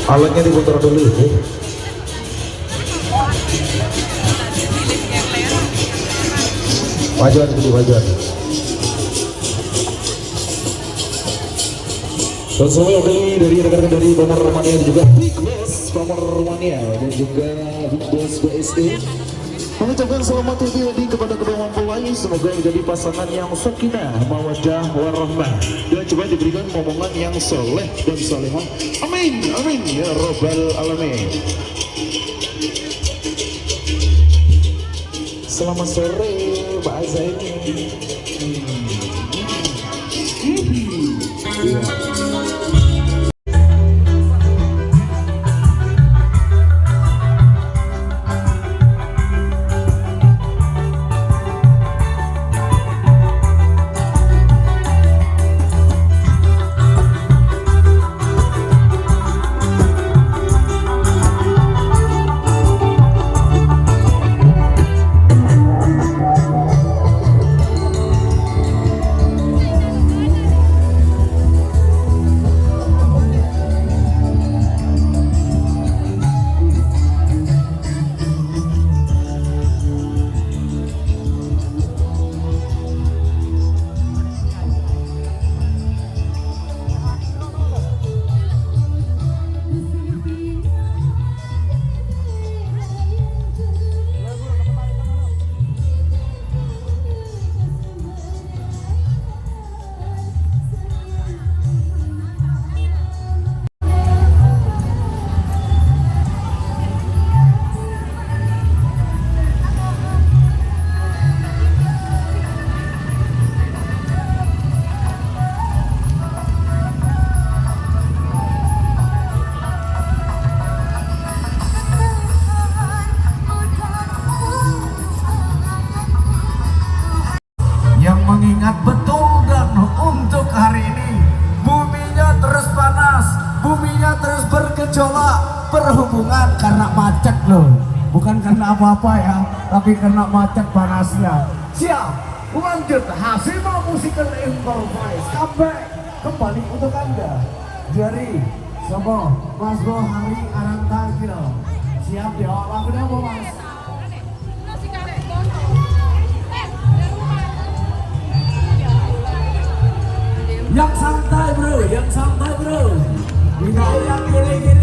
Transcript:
Alatnya diputar dulu ya. Wajar dulu, wajar. Dan semua dari rekan-rekan dari Bomber Mania dan juga Big Boss Bomber Mania dan juga Big Boss BSD mengucapkan selamat hari kepada kedua mempelai lain. Semoga menjadi pasangan yang sakinah, mawaddah, warahmah, dan coba diberikan momongan yang soleh dan salehah. Amin, amin ya robbal alamin. Selamat sore Mbak Zaini. Mengingat betul dan untuk hari ini buminya terus panas, buminya terus bergejolak, berhubungan karena macet loh, bukan karena apa-apa ya, tapi karena macet panasnya. Siap, lanjut Hasima Musical Improvise comeback kembali untuk Anda dari Sobo Mas Bo Hari Arantagil. Siap ya, lagunya apa Mas? Yang santai bro, yang santai bro. Tidak yang gini-gini.